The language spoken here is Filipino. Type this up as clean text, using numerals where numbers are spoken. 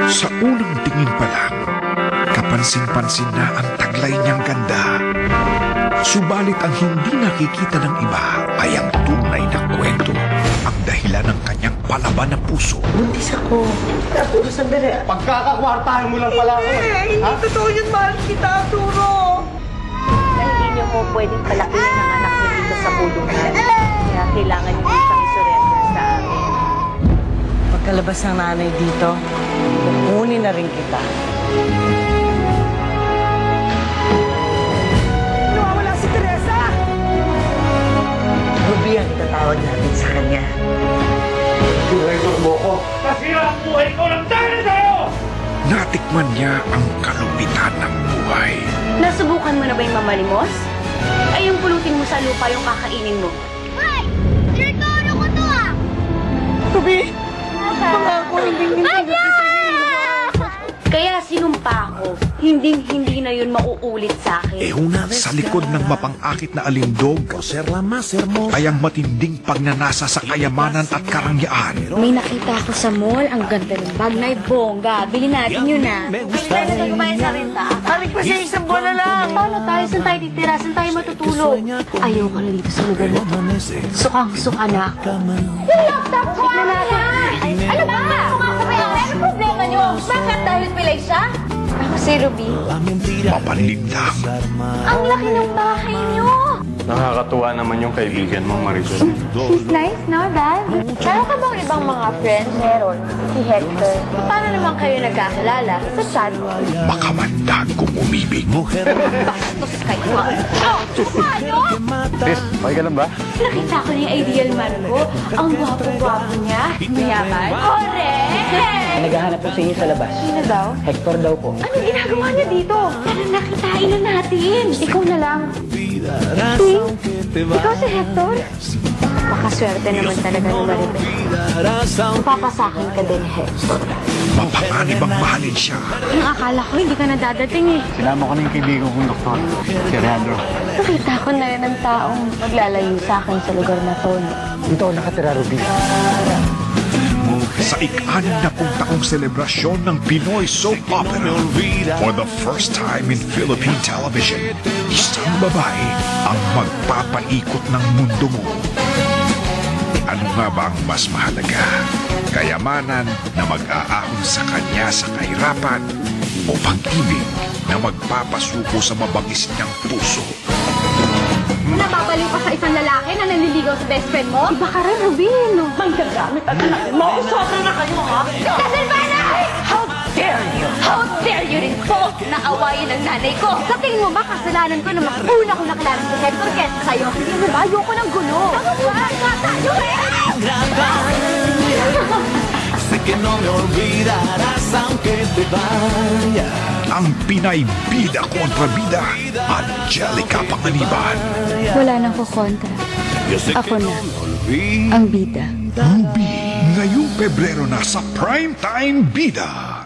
Sa unang tingin pa lang, kapansin-pansin na ang taglay niyang ganda. Subalit ang hindi nakikita ng iba ay ang tunay na kwento, ang dahilan ng kanyang palaban na puso. Buntis ako. Arturo, sandali. Pagkakakwartahan mo lang pala ako. Hindi totoo yun, mahal kita, Arturo. Na hindi niyo po pwedeng palakihin ang anak niyo dito sa kulungan. Kaya kailangan niyo siyang isurrender sa amin. Pagkalabas ng nanay dito, kukunin na rin kita. Nawawala si Teresa! Ruby ang itatawag natin sa kanya. Director mo ko. Kasi ang buhay ko lang dahil sa'yo! Natikman niya ang kalupitan ng buhay. Nasubukan mo na ba yung mamalimos? Ay yung pulutin mo sa lupa yung kakainin mo. Hoy! Direktoro ko to ah! Ruby! Pangako, hindi Kaya sinumpa ko, hindi na yun mauulit sa akin. Una sa likod ng mapang-akit na alindog ay ang matinding pagnanasa sa kayamanan at karangyaan. May nakita ako sa mall, ang ganda ng bag na bongga. Bilhin natin yun ah. Pwede na kumain sa renta. Haling pa siya isang buwan na lang! Paano tayo? Saan tayo titira? Saan tayo matutulog? Ayoko na dito sa lugar na to. Sukang-suka na ako. Yung laptop ko! Ano ano ba? Sumakabay ako. Ano problema nyo? Bakit dahil pilay siya? Ako si Ruby. Mapanlinlang, Ang laki ng bahay nyo! Nakakatuwa naman yung kaibigan mo, Marisol. She's nice, no, Dad? Meron ka bang ibang mga friends? Meron. Si Hector. Paano naman kayo nagkakilala? Sa chat. makamandag kung umibig. Bastos kayo. Oh! Ano? Sis, okay ka lang ba? Nakita ko na yung ideal man ko. Ang gwapo-gwapo niya. Mayaman. Correct! Naghahanap po sa inyo sa labas. Sino daw? Hector daw po. Anong ginagawa niya dito? Tara, nakitain na natin. Ikaw na lang. Ting, ikaw si Hector? Pakaswerte naman talaga ni Maribel. Papasakin ka din, Hector. Mapanganib ang mahalin siya. Yung akala ko hindi ka nadadating eh. Sinama ko na yung kaibigan kong doktor, si Alejandro. Nakita ko na rin ang taong maglalayo sa akin sa lugar na to. Dito ako nakatira, Ruby. Sa ik-60 taong selebrasyon ng Pinoy soap opera, for the first time in Philippine television, isang babae ang magpapaikot ng mundo mo. Ano nga ba ang mas mahalaga? Kayamanan na mag-aahon sa kanya sa kahirapan o pag-ibig na magpapasuko sa mabangis niyang puso? Nababaliw ka sa isang lalaki na nanliligaw sa best friend mo? Iba ka rin, Rubin. Manggagamit ang anak mo! Sobra na kayo, ha? Silvana! How dare you? How dare you rin po na awayin ang nanay ko? Sa tingin mo ba kasalanan ko na una ko nakilala si Hector kesa sa'yo? Hindi mo ba? Ayoko ng gulo. Tama mo ba? Tayo eh! Sé que no me olvidarás aunque te vaya. Ang Pinay Bida kontra Bida, Angelica Panganiban. Wala nang kukontra. Ako na. Ang bida. Ruby, ngayong Pebrero na sa Primetime Bida.